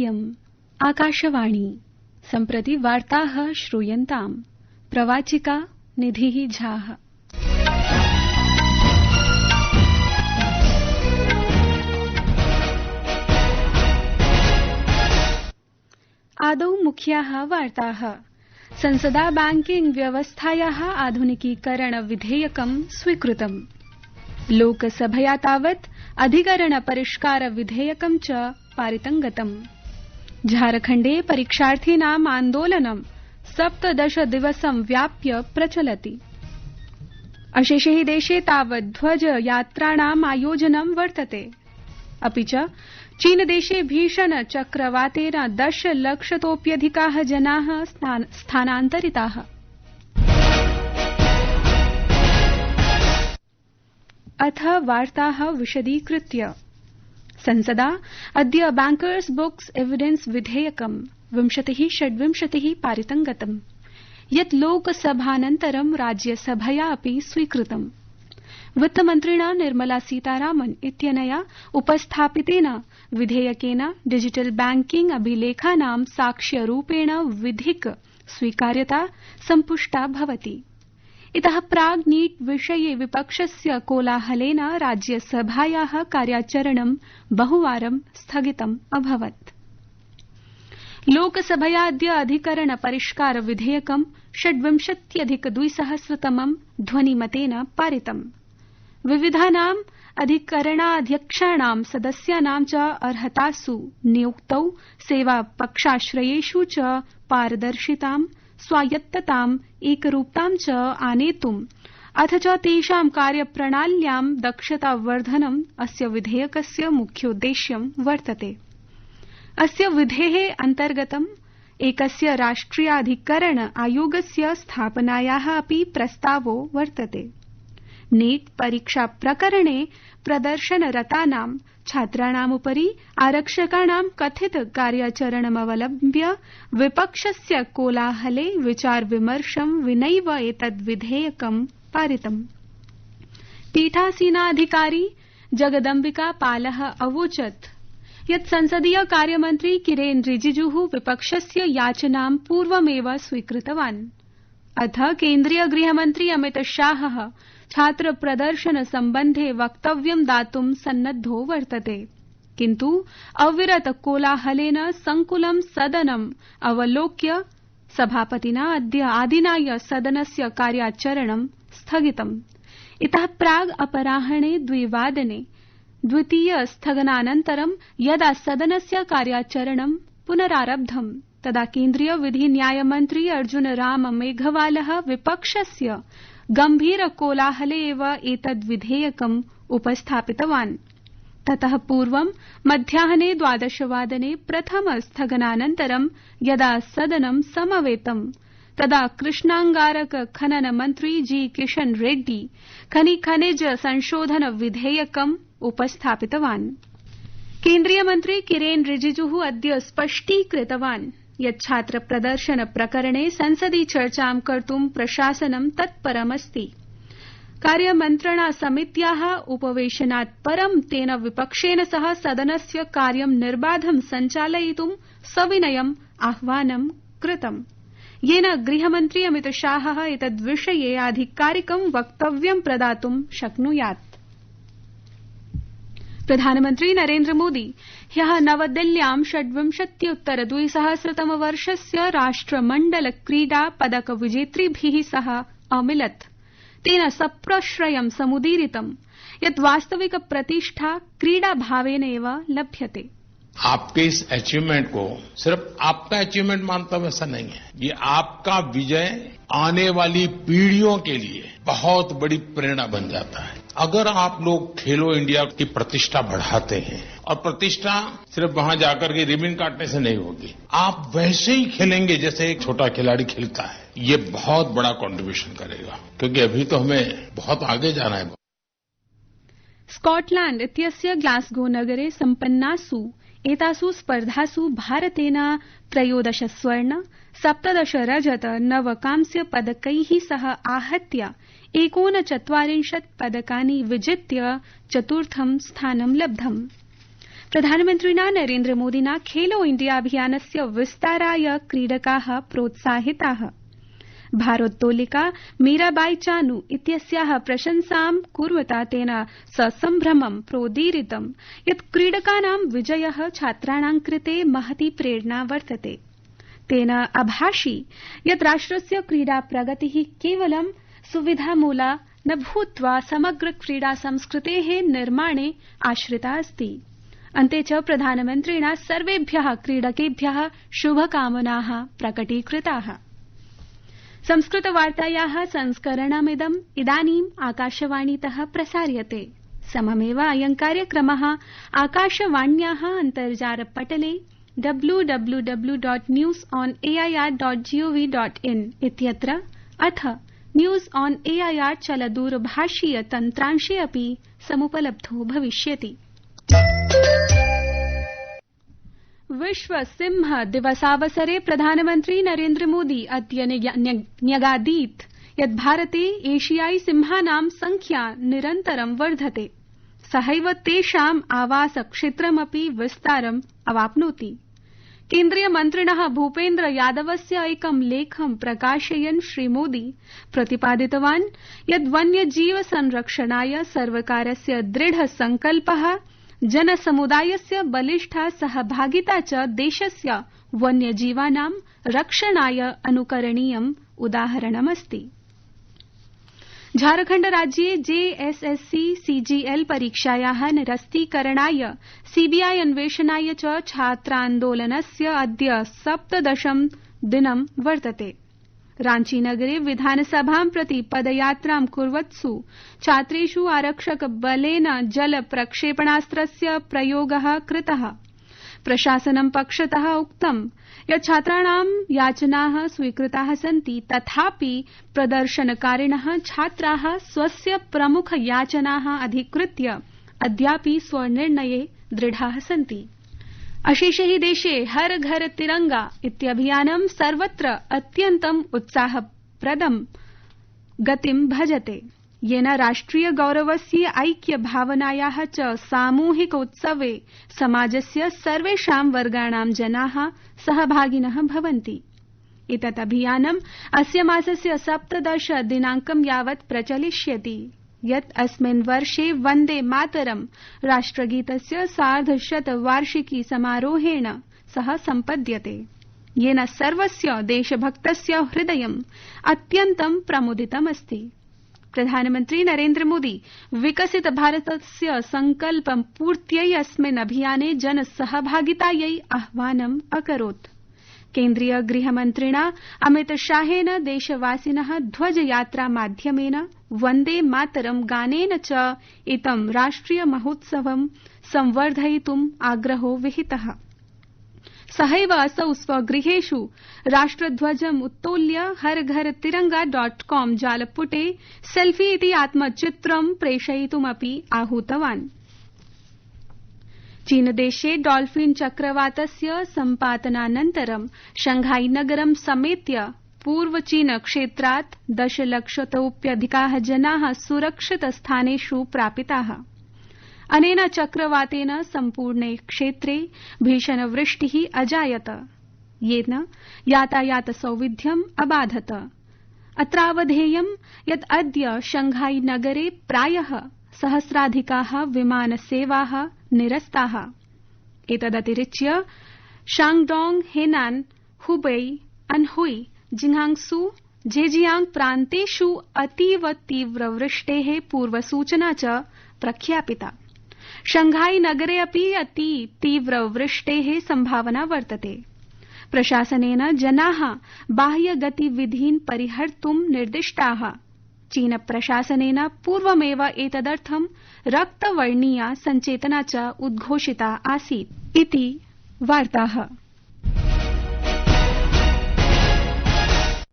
इयम् आकाशवाणी सम्प्रति वार्ताः श्रूयन्ताम् प्रवाचिका निधिः झाः। आदौ मुख्याः वार्ताः। संसदा बैंकिंग व्यवस्थायाः आधुनिकीकरण विधेयकं स्वीकृतम्। लोकसभया तावत् अधिकरण परिष्कार विधेयकं च पारितं गतम्। झारखण्डे परीक्षार्थीनाम् आन्दोलनं 17 दिवसं व्याप्य प्रचलति। अशेषे हि देशे तावत् ध्वज यात्राणाम् आयोजनं वर्तते। अपि च चीनदेशे भीषण चक्रवातेन 10 लक्षतोऽप्यधिकाः जनाः स्थानान्तरिताः। अथ वार्ताः विशदीकृत्य। संसदा अद्य बैंकर्स बुक्स एविडेंस विधेयकं 2026 पारितं गतम्, यत् लोकसभानन्तरं राज्यसभया अपि स्वीकृतम्। वित्तमन्त्रिणा निर्मला सीतारामन् इत्यनया उपस्थापितेन विधेयकेन डिजिटल बैंकिंग अभिलेखानां साक्ष्यरूपेण विधिक स्वीकार्यता सम्पुष्टा भवति। इतः प्राग् नीट् विषये विपक्षस्य कोलाहलेन राज्यसभायाः कार्याचरणं बहुवारं स्थगितम् अभवत्। लोकसभया अद्य अधिकरण परिष्कार विधेयकं 26+200 ध्वनिमतेन पारितम्। विविधानाम् अधिकरणाध्यक्षाणां सदस्यानां च अर्हतासु नियुक्तौ सेवापक्षाश्रयेषु च पारदर्शितां स्वायत्तताम् एकरूपतां च आनेतुम् अथ च तेषां कार्यप्रणाल्यां दक्षतावर्धनम् अस्य विधेयकस्य मुख्योद्देश्यं वर्तते। अस्य विधेः अन्तर्गतम् एकस्य राष्ट्रियाधिकरण आयोगस्य स्थापनायाः अपि प्रस्तावो वर्तते। नीट् परीक्षा प्रकरणे प्रदर्शनरतानां छात्राणामुपरि आरक्षकाणां कथित कार्याचरणमवलम्ब्य विपक्षस्य कोलाहले विचारविमर्शं विनैव एतद् विधेयकं पारितम्। पीठासीनाधिकारी जगदम्बिका पालः अवोचत् यत् संसदीय कार्यमन्त्री किरेन रिजिजुः विपक्षस्य याचनां पूर्वमेव स्वीकृतवान्। अथ केन्द्रीय गृहमन्त्री अमित शाहः छात्र प्रदर्शन सम्बन्धे वक्तव्यं दातुं सन्नद्धो वर्तते, किन्तु अविरत कोलाहलेन संकुलं सदनम् अवलोक्य सभापतिना अद्य आदिनाय सदनस्य कार्याचरणं स्थगितम्। इतः प्राग् अपराह्णे 2 वादने द्वितीय स्थगनानन्तरं यदा सदनस्य कार्याचरणं पुनरारब्धम् तदा केन्द्रीय विधि न्यायमन्त्री अर्जुन राम मेघवालः विपक्षस्य गम्भीर कोलाहले एव एतद् विधेयकम् उपस्थापितवान्। ततः पूर्वं मध्याह्ने 12 वादने प्रथम स्थगनानन्तरं यदा सदनं समवेतम् तदा कृष्णांगारक खनन मन्त्री जी किशन रेड्डी खनिज संशोधन विधेयकम् उपस्थापितवान्। केन्द्रीय मन्त्री किरेन रिजिजुः अद्य स्पष्टीकृतवान् यत् छात्र प्रदर्शन प्रकरणे संसदि चर्चां कर्तुं प्रशासनं तत्परमस्ति। कार्यमन्त्रणा समित्याः उपवेशनात् परं तेन विपक्षेन सह सदनस्य कार्यं निर्बाधं सञ्चालयितुं सविनयम् आह्वानं कृतम्, येन गृहमन्त्री अमित शाहः एतद्विषये आधिकारिकं वक्तव्यं प्रदातुं शक्नुयात्। प्रधानमन्त्री नरेन्द्र मोदी ह्यः नवदिल्ल्यां 26-200 वर्षस्य राष्ट्रमण्डल क्रीडा पदक विजेतृभिः सह अमिलत्। तेन सप्रश्रयं समुदीरितं यत् वास्तविक प्रतिष्ठा क्रीडाभावेन एव लभ्यते। आपके इस अचीवमेंट को सिर्फ आपका अचीवमेंट मानता हूं ऐसा नहीं है, ये आपका विजय आने वाली पीढ़ियों के लिए बहुत बड़ी प्रेरणा बन जाता है। अगर आप लोग खेलो इंडिया की प्रतिष्ठा बढ़ाते हैं, और प्रतिष्ठा सिर्फ वहां जाकर के रिबन काटने से नहीं होगी, आप वैसे ही खेलेंगे जैसे एक छोटा खिलाड़ी खेलता है, ये बहुत बड़ा कंट्रीब्यूशन करेगा, क्योंकि अभी तो हमें बहुत आगे जाना है। स्कॉटलैंड इत्यस्य ग्लासगो नगरे सम्पन्नासु एतासु स्पर्धासु भारतेन 13 स्वर्ण 17 रजत 9 कांस्य पदकैः सह आहत्य 39 पदकानि विजित्य चतुर्थं स्थानं लब्धम्। प्रधानमन्त्रिणा नरेन्द्रमोदिना खेलो इंडिया अभियानस्य विस्ताराय क्रीडकाः प्रोत्साहिताः। भारोत्तोलिका मीराबाई चानू इत्यस्याः प्रशंसां कुर्वता तेन ससम्भ्रमं प्रोदीरितं यत् क्रीडकानां विजयः छात्राणां कृते महती प्रेरणा वर्तते। तेन अभाषि यत् राष्ट्रस्य क्रीडा प्रगतिः केवलं सुविधामूला न भूत्वा समग्र क्रीडा संस्कृतेः निर्माणे आश्रिता अस्ति। अन्ते च प्रधानमन्त्रिणा सर्वेभ्यः क्रीडकेभ्यः शुभकामनाः प्रकटीकृताः। संस्कृतवार्तायाः संस्करणमिदम् इदानीम् आकाशवाणीतः प्रसार्यते। सममेव अयं कार्यक्रमः आकाशवाण्याः अन्तर्जालपटले www.newsonair.gov.in इत्यत्र अथ न्यूज ऑन एआईआर चलदूरभाषीय तन्त्रांशे अपि समुपलब्धो भविष्यति। विश्व सिंह दिवसावसरे प्रधानमन्त्री नरेन्द्र मोदी अद्य न्यगादीत् यत् भारते एशियाई सिंहानां संख्या निरन्तरं वर्धते, सहैव तेषाम् आवास क्षेत्रमपि विस्तारम् अवाप्नोति। केन्द्रीय मन्त्रिणः भूपेन्द्र यादवस्य एकं लेखं प्रकाशयन् श्रीमोदी प्रतिपादितवान् यत् वन्यजीव संरक्षणाय सर्वकारस्य दृढ संकल्पः, जनसमुदायस्य बलिष्ठा सहभागिता च देशस्य वन्यजीवानां रक्षणाय अनुकरणीयम् उदाहरणमस्ति। झारखण्ड राज्ये जेएसएससी सीजीएल परीक्षायाः निरस्तीकरणाय सीबीआई अन्वेषणाय च छात्रान्दोलनस्य अद्य 17 दिनं वर्तते। रांचीनगरे विधानसभां प्रति पदयात्रां कुर्वत्सु छात्रेषु आरक्षकबलेन जल प्रक्षेपणास्त्रस्य प्रयोगः कृतः। प्रशासनं पक्षतः उक्तं यत् छात्राणां याचनाः स्वीकृताः सन्ति, तथापि प्रदर्शनकारिणः छात्राः स्वस्य प्रमुख याचनाः अधिकृत्य अद्यापि स्वनिर्णये दृढाः सन्ति। अशेषे हि देशे हर घर तिरंगा इत्यभियानं सर्वत्र अत्यन्तम् उत्साहप्रदं गतिं भजते, येन राष्ट्रिय गौरवस्य ऐक्य भावनायाः च सामूहिकोत्सवे समाजस्य सर्वेषां वर्गाणां जनाः सहभागिनः भवन्ति। एतत् अभियानम् अस्य मासस्य 17 दिनाङ्कं यावत् प्रचलिष्यति, यत् अस्मिन् वर्षे वन्दे मातरं राष्ट्रगीतस्य 150 वार्षिकी समारोहेण सह सम्पद्यते, येन सर्वस्य देशभक्तस्य हृदयम् अत्यन्तं प्रमुदितमस्ति। प्रधानमन्त्री नरेन्द्र मोदी विकसित भारतस्य संकल्पं पूर्त्यै अस्मिन् अभियाने जनसहभागितायै आह्वानम् अकरोत्। केन्द्रीय गृहमन्त्रिणा अमितशाहेन देशवासिनः ध्वजयात्रा माध्यमेन वन्दे मातरं गानेन च इदं राष्ट्रिय महोत्सवं संवर्धयितुम् आग्रहो विहितः। सहैव असौ स्वगृहेषु राष्ट्रध्वजम् उत्तोल्य हर घर तिरंगा.com जालपुटे सेल्फी इति आत्मचित्रं प्रेषयितुमपि आहूतवान्। चीनदेशे डॉल्फिन चक्रवातस्य सम्पातनानन्तरं शंघाई नगरं समेत्य पूर्व चीन क्षेत्रात् 10 लक्षतोऽप्यधिकाः जनाः सुरक्षित स्थानेषु प्रापिताः। अनेन चक्रवातेन सम्पूर्णे क्षेत्रे भीषणवृष्टिः अजायत, येन यातायात सौविध्यम् अबाधत। अत्रावधेयं यत् अद्य शंघाई नगरे प्रायः सहस्राधिकाः विमानसेवाः निरस्ताः। एतदतिरिच्य शांगडोंग, हेनान, हुबेई, अनहुई, जिंगांगसू, झेजियांग प्रान्तेषु अतीव तीव्रवृष्टेः पूर्वसूचना च प्रख्यापिता। शंघाई नगरे अपि अति तीव्रवृष्टेः सम्भावना वर्तते। प्रशासनेन जनाः बाह्यगतिविधीन् परिहर्तुं निर्दिष्टाः। चीन प्रशासनेन पूर्वमेव एतदर्थं रक्तवर्णीया सञ्चेतना च उद्घोषिता आसीत् इति वार्ताः।